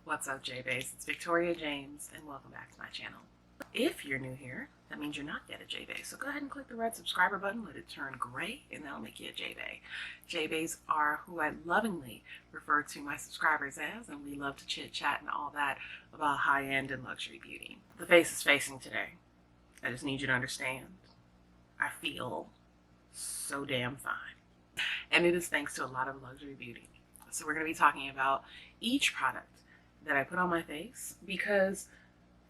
What's up, J-Baes? It's Victoria James, and welcome back to my channel. If you're new here, that means you're not yet a J-Baes, so go ahead and click the red subscriber button, let it turn gray, and that'll make you a J-Bae. J-Baes are who I lovingly refer to my subscribers as, and we love to chit-chat and all that about high-end and luxury beauty. The face is facing today. I just need you to understand, I feel so damn fine. And it is thanks to a lot of luxury beauty. So we're going to be talking about each product that I put on my face, because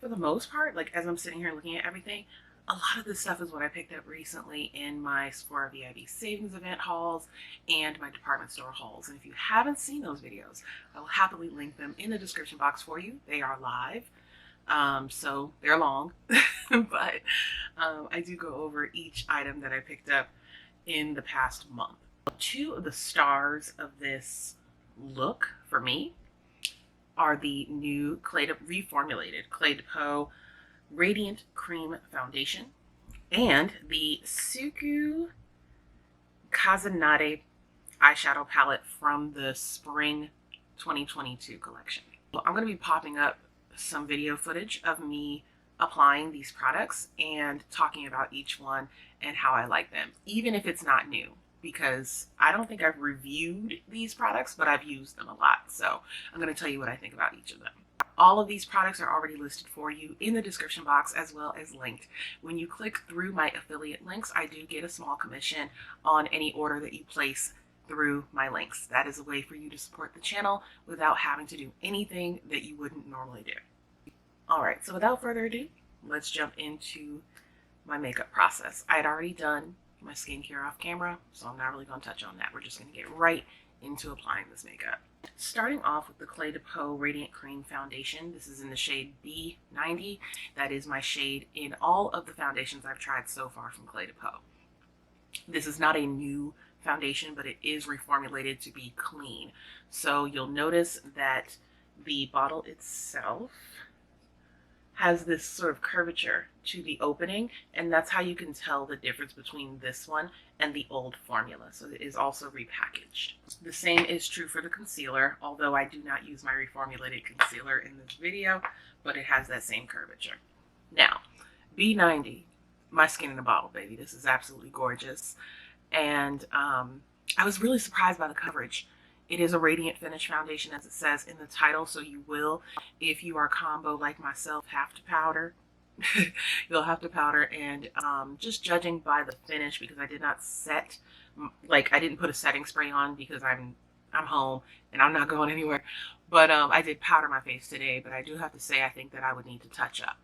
for the most part, like as I'm sitting here looking at everything, a lot of this stuff is what I picked up recently in my Sephora VIP savings event hauls and my department store hauls. And if you haven't seen those videos, I will happily link them in the description box for you. They are live, so they're long, but I do go over each item that I picked up in the past month. Two of the stars of this look for me are the new reformulated Cle de Peau Radiant Cream Foundation and the Suqqu Kazenade eyeshadow palette from the Spring 2022 collection. Well, I'm going to be popping up some video footage of me applying these products and talking about each one and how I like them, even if it's not new, because I don't think I've reviewed these products, but I've used them a lot. So I'm going to tell you what I think about each of them. All of these products are already listed for you in the description box as well as linked. When you click through my affiliate links, I do get a small commission on any order that you place through my links. That is a way for you to support the channel without having to do anything that you wouldn't normally do. All right, so without further ado, let's jump into my makeup process. I had already done my skincare off camera, so I'm not really going to touch on that. We're just going to get right into applying this makeup. Starting off with the Cle de Peau Radiant Cream Foundation. This is in the shade B90. That is my shade in all of the foundations I've tried so far from Cle de Peau. This is not a new foundation, but it is reformulated to be clean. So you'll notice that the bottle itself has this sort of curvature to the opening, and that's how you can tell the difference between this one and the old formula. So it is also repackaged. The same is true for the concealer, although I do not use my reformulated concealer in this video, but it has that same curvature. Now, B90, my skin in a bottle, baby. This is absolutely gorgeous. And I was really surprised by the coverage. It is a radiant finish foundation, as it says in the title, so you will, if you are combo like myself, have to powder. You'll have to powder, and just judging by the finish, because I did not set, like I didn't put a setting spray on because I'm home and I'm not going anywhere, but I did powder my face today. But I do have to say, I think that I would need to touch up.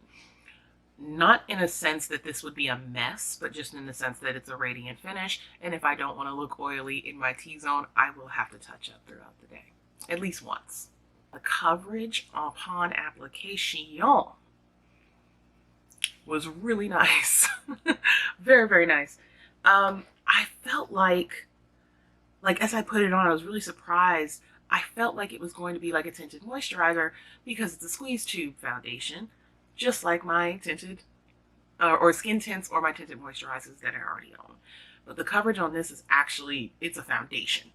Not in a sense that this would be a mess, but just in the sense that it's a radiant finish, and if I don't want to look oily in my T-zone, I will have to touch up throughout the day, at least once. The coverage upon application was really nice. Very, very nice. I felt like as I put it on, I was really surprised. I felt like it was going to be like a tinted moisturizer because it's a squeeze tube foundation, just like my tinted or skin tints or my tinted moisturizers that I already own. But the coverage on this is actually, it's a foundation.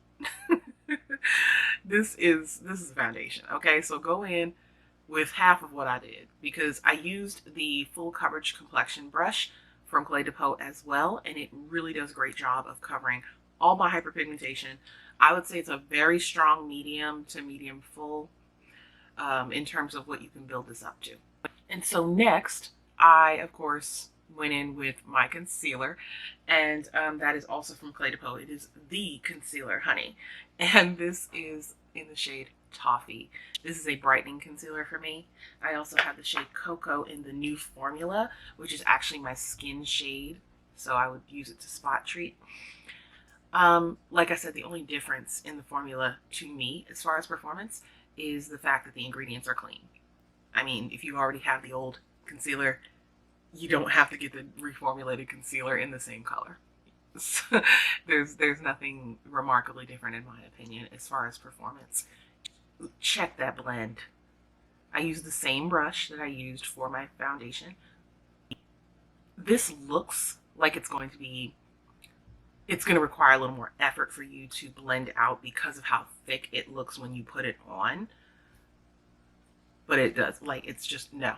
This is a foundation. Okay, so go in with half of what I did, because I used the full coverage complexion brush from Cle de Peau as well, and it really does a great job of covering all my hyperpigmentation. I would say it's a very strong medium to medium full in terms of what you can build this up to. And so next, I, of course, went in with my concealer, and that is also from Cle de Peau. It is the concealer, honey. And this is in the shade Toffee. This is a brightening concealer for me. I also have the shade Cocoa in the new formula, which is actually my skin shade, so I would use it to spot treat. Like I said, the only difference in the formula to me as far as performance is the fact that the ingredients are clean. I mean, if you already have the old concealer, you don't have to get the reformulated concealer in the same color. So there's nothing remarkably different in my opinion as far as performance. Check that blend. I use the same brush that I used for my foundation. This looks like it's going to require a little more effort for you to blend out because of how thick it looks when you put it on. but it does. Like, it's just no.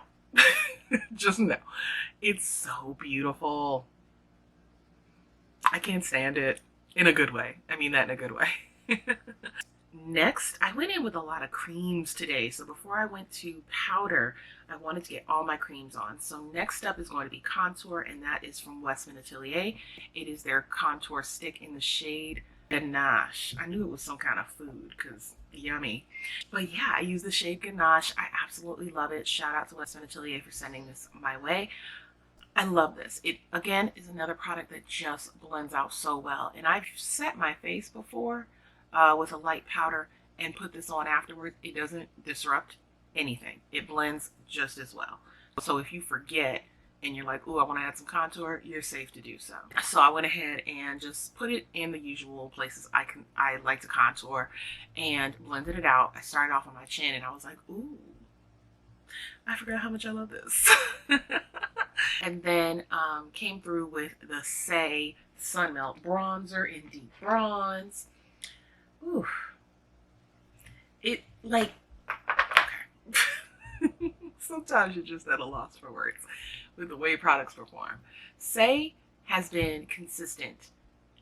Just no. It's so beautiful. I can't stand it in a good way. I mean that in a good way. Next, I went in with a lot of creams today. So before I went to powder, I wanted to get all my creams on. So next up is going to be contour, and that is from Westman Atelier. It is their contour stick in the shade Ganache. I knew it was some kind of food because yummy. But yeah, I use the shade Ganache. I absolutely love it. Shout out to Westman Atelier for sending this my way. I love this. It, again, is another product that just blends out so well. And I've set my face before with a light powder and put this on afterwards. It doesn't disrupt anything. It blends just as well. So if you forget and you're like, oh, I want to add some contour, you're safe to do so. So I went ahead and just put it in the usual places I like to contour and blended it out. I started off on my chin and I was like, ooh, I forgot how much I love this. And then came through with the Say Sun Melt Bronzer in Deep Bronze. Ooh. It, like, okay. Sometimes you're just at a loss for words with the way products perform. Say has been consistent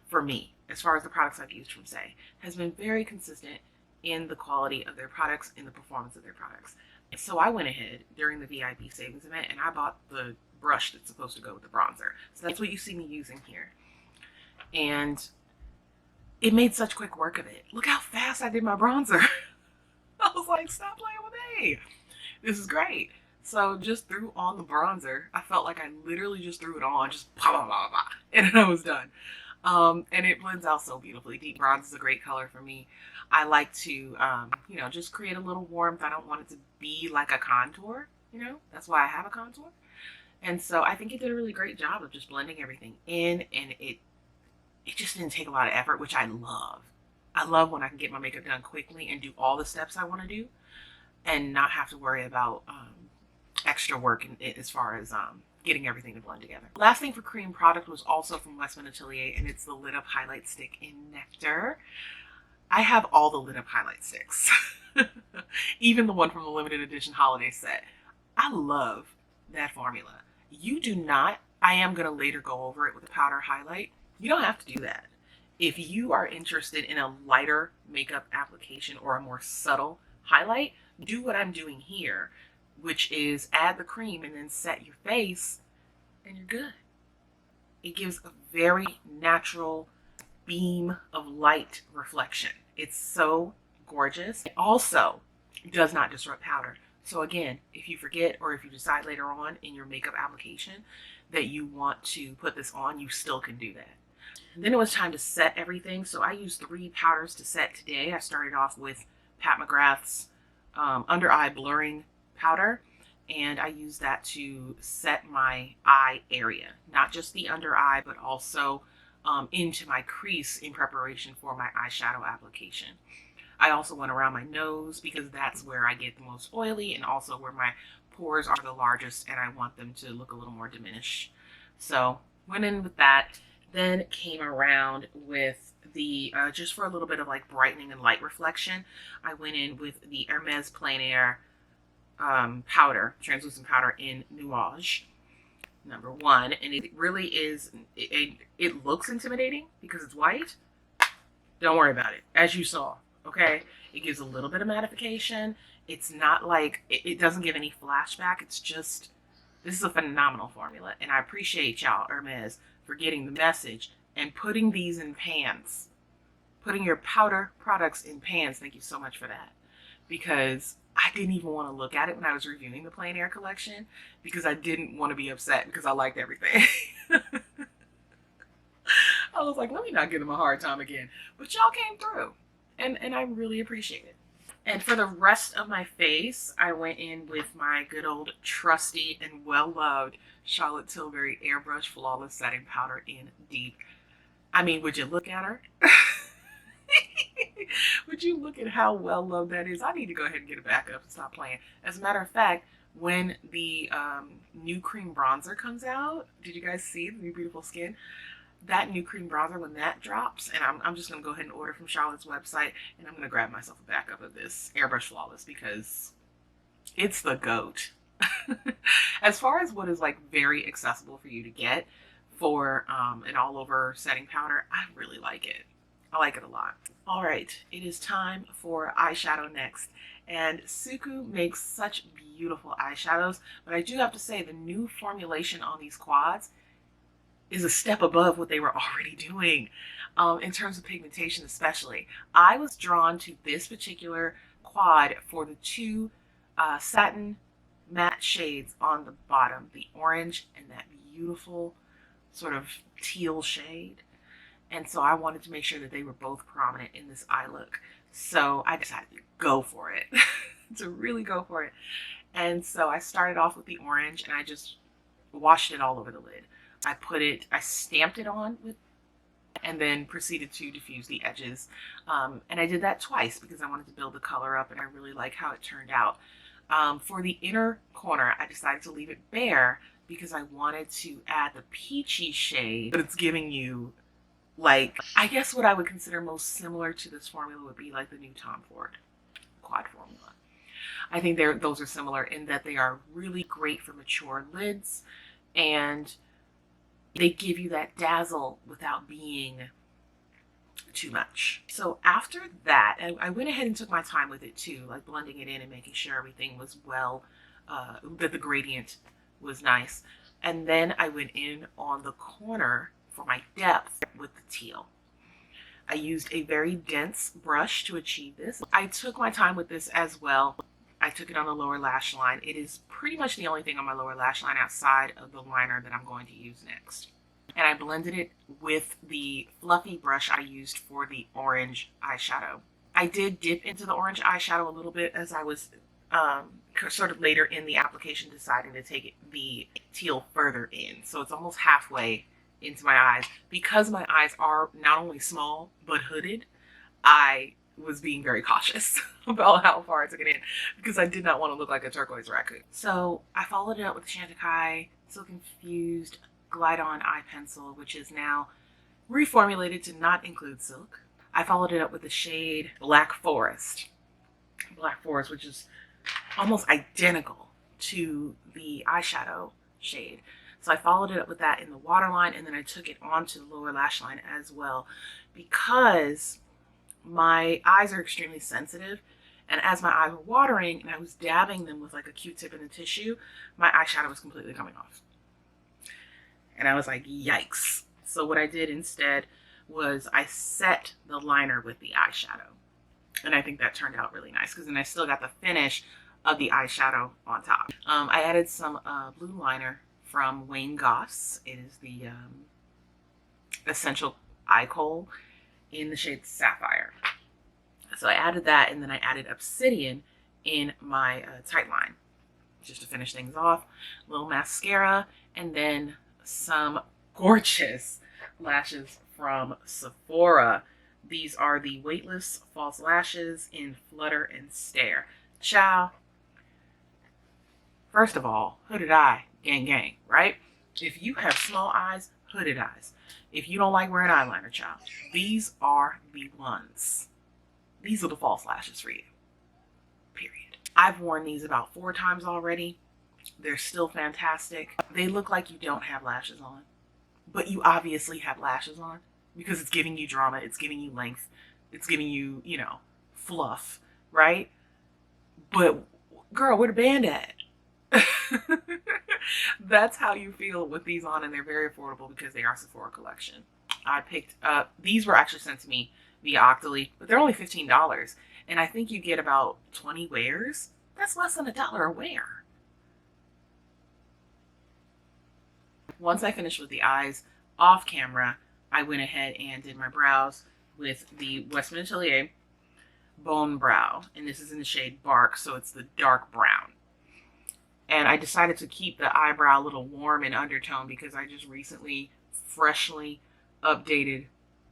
for me, as far as the products I've used from Say, has been very consistent in the quality of their products, in the performance of their products. So I went ahead during the VIP savings event and I bought the brush that's supposed to go with the bronzer. So that's what you see me using here. And it made such quick work of it. Look how fast I did my bronzer. I was like, stop playing with me. This is great. So just threw on the bronzer. I felt like I literally just threw it on, just blah, blah, blah, blah, and then I was done. And it blends out so beautifully. Deep bronze is a great color for me. I like to, you know, just create a little warmth. I don't want it to be like a contour, you know, that's why I have a contour. And so I think it did a really great job of just blending everything in, and it just didn't take a lot of effort, which I love. I love when I can get my makeup done quickly and do all the steps I want to do and not have to worry about extra work as far as getting everything to blend together. Last thing for cream product was also from Westman Atelier, and it's the Lit Up Highlight Stick in Nectar. I have all the Lit Up Highlight Sticks. Even the one from the limited edition holiday set. I love that formula. You do not, I am going to later go over it with a powder highlight. You don't have to do that. If you are interested in a lighter makeup application or a more subtle highlight, do what I'm doing here, which is add the cream and then set your face and you're good. It gives a very natural beam of light reflection. It's so gorgeous. It also does not disrupt powder. So again, if you forget or if you decide later on in your makeup application that you want to put this on, you still can do that. And then it was time to set everything. So I used 3 powders to set today. I started off with Pat McGrath's under eye blurring powder, and I used that to set my eye area, not just the under eye, but also into my crease in preparation for my eyeshadow application. I also went around my nose because that's where I get the most oily and also where my pores are the largest and I want them to look a little more diminished. So went in with that, then came around with the, just for a little bit of like brightening and light reflection, I went in with the Hermes Plein powder, translucent powder in Nuage, number 1. And it really is, it looks intimidating because it's white. Don't worry about it, as you saw. Okay, it gives a little bit of mattification. It's not like, it doesn't give any flashback. It's just, this is a phenomenal formula. And I appreciate y'all, Hermes, for getting the message and putting these in pans. Putting your powder products in pans. Thank you so much for that. Because I didn't even want to look at it when I was reviewing the Plein Air collection because I didn't want to be upset because I liked everything. I was like, let me not give them a hard time again. But y'all came through. And I really appreciate it. And for the rest of my face, I went in with my good old trusty and well-loved Charlotte Tilbury Airbrush Flawless Setting Powder in Deep. I mean, would you look at her? Would you look at how well-loved that is? I need to go ahead and get it back up and stop playing. As a matter of fact, when the new cream bronzer comes out, did you guys see the new Beautiful Skin? That new cream bronzer, when that drops, and I'm just going to go ahead and order from Charlotte's website, and I'm going to grab myself a backup of this Airbrush Flawless because It's the GOAT. As far as what is like very accessible for you to get for an all over setting powder, I really like it. I like it a lot. All right, it is time for eyeshadow next. And Suqqu makes such beautiful eyeshadows, but I do have to say the new formulation on these quads is a step above what they were already doing in terms of pigmentation especially. I was drawn to this particular quad for the two satin matte shades on the bottom, the orange and that beautiful sort of teal shade. And so I wanted to make sure that they were both prominent in this eye look. So I decided to go for it, to really go for it. And so I started off with the orange and I just washed it all over the lid. I stamped it on with, and then proceeded to diffuse the edges. And I did that twice because I wanted to build the color up and I really like how it turned out. For the inner corner, I decided to leave it bare because I wanted to add the peachy shade, but it's giving you like, I guess what I would consider most similar to this formula would be like the new Tom Ford quad formula. I think those are similar in that they are really great for mature lids and they give you that dazzle without being too much. So after that, I went ahead and took my time with it too, like blending it in and making sure everything was well, that the gradient was nice. And then I went in on the corner for my depth with the teal. I used a very dense brush to achieve this. I took my time with this as well. I took it on the lower lash line. It is pretty much the only thing on my lower lash line outside of the liner that I'm going to use next. And I blended it with the fluffy brush I used for the orange eyeshadow. I did dip into the orange eyeshadow a little bit as I was sort of later in the application deciding to take the teal further in. So it's almost halfway into my eyes. Because my eyes are not only small but hooded, I was being very cautious about how far I took it in because I did not want to look like a turquoise raccoon. So I followed it up with the Chantecaille Silk Infused Glide On Eye Pencil, which is now reformulated to not include silk. I followed it up with the shade Black Forest. Black Forest, which is almost identical to the eyeshadow shade. So I followed it up with that in the waterline, and then I took it onto the lower lash line as well because my eyes are extremely sensitive. And as my eyes were watering and I was dabbing them with like a Q-tip in a tissue, my eyeshadow was completely coming off. And I was like, yikes. So what I did instead was I set the liner with the eyeshadow. And I think that turned out really nice because then I still got the finish of the eyeshadow on top. I added some blue liner from Wayne Goss. It is the Essential Eye Kohl in the shade Sapphire. So I added that, and then I added Obsidian in my tight line just to finish things off. A little mascara, and then some gorgeous lashes from Sephora. These are the Weightless False Lashes in Flutter and Stare. Ciao. First of all, hooded eye, gang gang, right? If you have small eyes, hooded eyes. If you don't like wearing eyeliner, child, these are the ones. These are the false lashes for you, period. I've worn these about 4 times already. They're still fantastic. They look like you don't have lashes on, but you obviously have lashes on because it's giving you drama, it's giving you length, it's giving you, you know, fluff, right? But girl, where the band at? That's how you feel with these on, and they're very affordable because they are Sephora collection. I picked up, these were actually sent to me via Octoly, but they're only $15, and I think you get about 20 wears. That's less than $1 a wear. Once I finished with the eyes off camera, I went ahead and did my brows with the Westman Atelier Bone Brow, and this is in the shade Bark, so it's the dark brown. And I decided to keep the eyebrow a little warm in undertone because I just recently freshly updated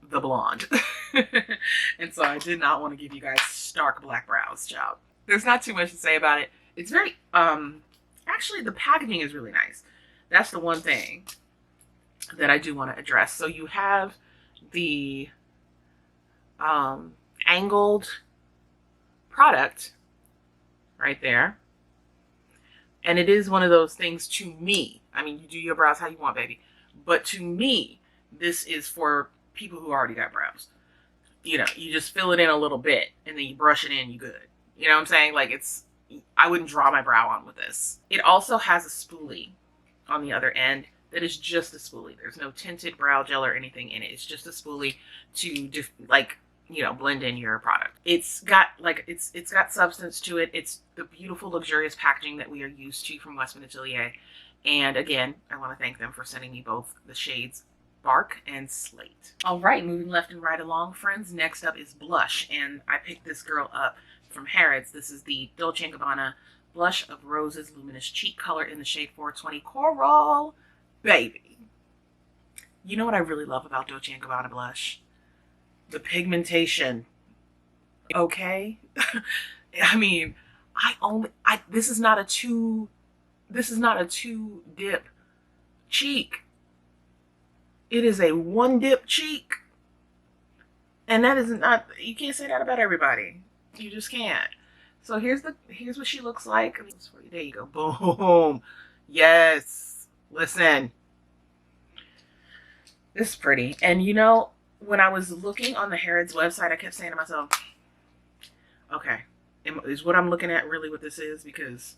the blonde. And so I did not want to give you guys stark black brows, child. There's not too much to say about it. It's very, actually the packaging is really nice. That's the one thing that I do want to address. So you have the angled product right there. And it is one of those things to me. I mean, you do your brows how you want, baby. But to me, this is for people who already got brows. You know, you just fill it in a little bit and then you brush it in, you good. You know what I'm saying? Like, it's, I wouldn't draw my brow on with this. It also has a spoolie on the other end that is just a spoolie. There's no tinted brow gel or anything in it. It's just a spoolie to like, you know, blend in your product. It's got like, it's got substance to it. It's the beautiful, luxurious packaging that we are used to from Westman Atelier. And again, I want to thank them for sending me both the shades Bark and Slate. All right, moving left and right along, friends. Next up is blush, and I picked this girl up from Harrods. This is the Dolce & Gabbana Blush of Roses Luminous Cheek Color in the shade 420 Coral. Baby, you know what I really love about Dolce & Gabbana blush? The pigmentation. Okay? I mean, this is not a two dip cheek. It is a one dip cheek. And that is not, you can't say that about everybody. You just can't. So here's what she looks like. There you go. Boom. Yes. Listen. This is pretty. And you know, when I was looking on the Harrods website, I kept saying to myself, okay, is what I'm looking at really what this is? Because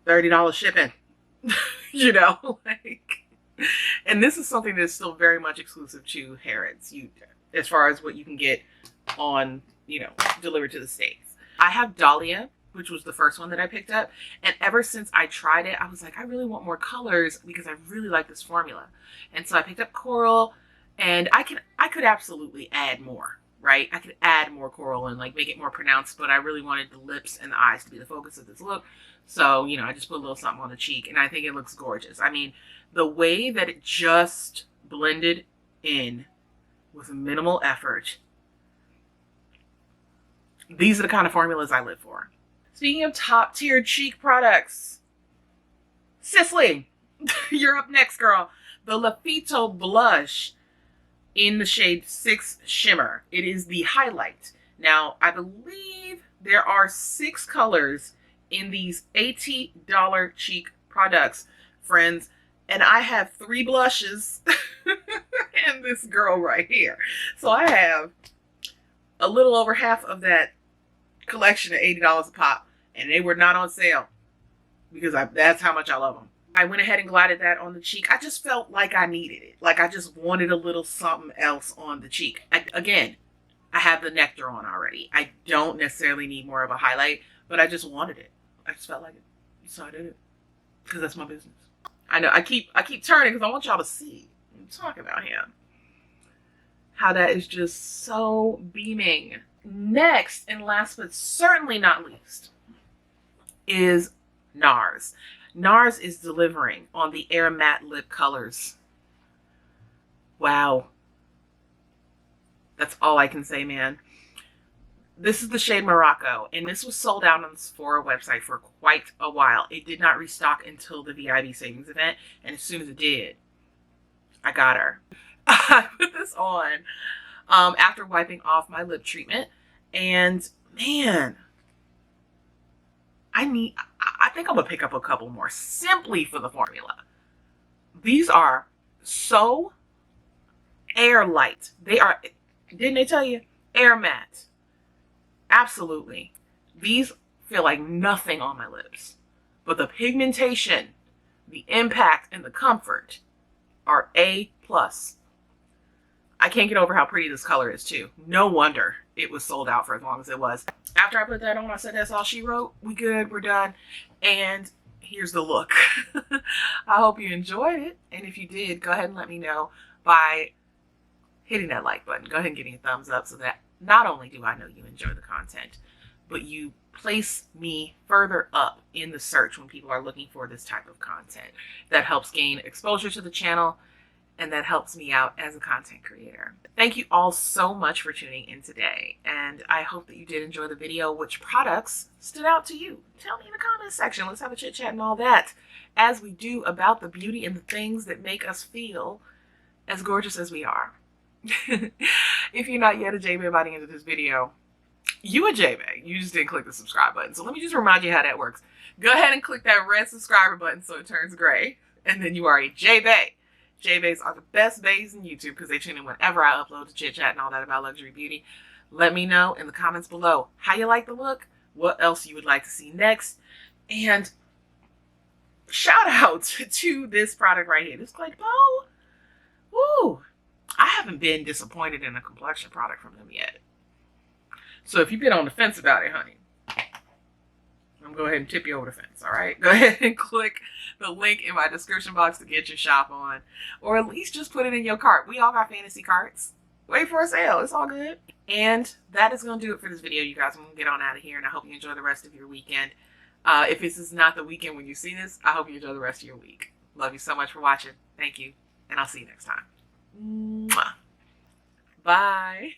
$30 shipping. You know, like, and this is something that's still very much exclusive to Harrods, as far as what you can get on, you know, delivered to the States. I have Dahlia, which was the first one that I picked up, and ever since I tried it, I was like, I really want more colors because I really like this formula. And so I picked up Coral, and I could absolutely add more, right? I could add more Coral and like make it more pronounced, but I really wanted the lips and the eyes to be the focus of this look. So, you know, I just put a little something on the cheek, and I think it looks gorgeous. I mean, the way that it just blended in with minimal effort. These are the kind of formulas I live for. Speaking of top tier cheek products, Cicely, you're up next, girl. The Lafito blush in the shade 6 Shimmer. It is the highlight. Now, I believe there are 6 colors in these $80 cheek products, friends. And I have 3 blushes and this girl right here. So I have a little over half of that collection at $80 a pop. And they were not on sale because that's how much I love them. I went ahead and glided that on the cheek. I just felt like I needed it. Like I just wanted a little something else on the cheek. Again, I have the nectar on already. I don't necessarily need more of a highlight, but I just wanted it. I just felt like it. So I did it because that's my business. I know I keep turning because I want y'all to see what I'm talking about here. How that is just so beaming. Next, and last but certainly not least, is Nars. Nars is delivering on the Air Matte Lip Colors. Wow. That's all I can say, man. This is the shade Morocco, and this was sold out on the Sephora website for quite a while. It did not restock until the VIB savings event, and as soon as it did, I got her. I put this on after wiping off my lip treatment, and man, I think I'm gonna pick up a couple more simply for the formula. These are so air light. They are, didn't they tell you? Air matte. Absolutely. These feel like nothing on my lips, but the pigmentation, the impact, and the comfort are A+. I can't get over how pretty this color is too. No wonder it was sold out for as long as it was. After I put that on, I said, that's all she wrote. We good, we're done. And here's the look. I hope you enjoyed it. And if you did, go ahead and let me know by hitting that like button. Go ahead and give me a thumbs up so that not only do I know you enjoy the content, but you place me further up in the search when people are looking for this type of content. That helps gain exposure to the channel, and that helps me out as a content creator. Thank you all so much for tuning in today, and I hope that you did enjoy the video. Which products stood out to you? Tell me in the comments section. Let's have a chit chat and all that, as we do about the beauty and the things that make us feel as gorgeous as we are. If you're not yet a J-Bae by the end of this video, You a J-Bae. You just didn't click the subscribe button. So let me just remind you how that works. Go ahead and click that red subscriber button so it turns gray. And then you are a J-Bae. J-Baes are the best baes in YouTube because they tune in whenever I upload to chit chat and all that about luxury beauty. Let me know in the comments below how you like the look, what else you would like to see next, and shout out to this product right here, this Cle de Peau. Woo! I haven't been disappointed in a complexion product from them yet. So if you've been on the fence about it, honey, I'm going to go ahead and tip you over the fence, all right? Go ahead and click the link in my description box to get your shop on, or at least just put it in your cart. We all got fantasy carts. Wait for a sale. It's all good. And that is going to do it for this video, you guys. I'm going to get on out of here, and I hope you enjoy the rest of your weekend. If this is not the weekend when you see this, I hope you enjoy the rest of your week. Love you so much for watching. Thank you, and I'll see you next time. Mwah. Bye.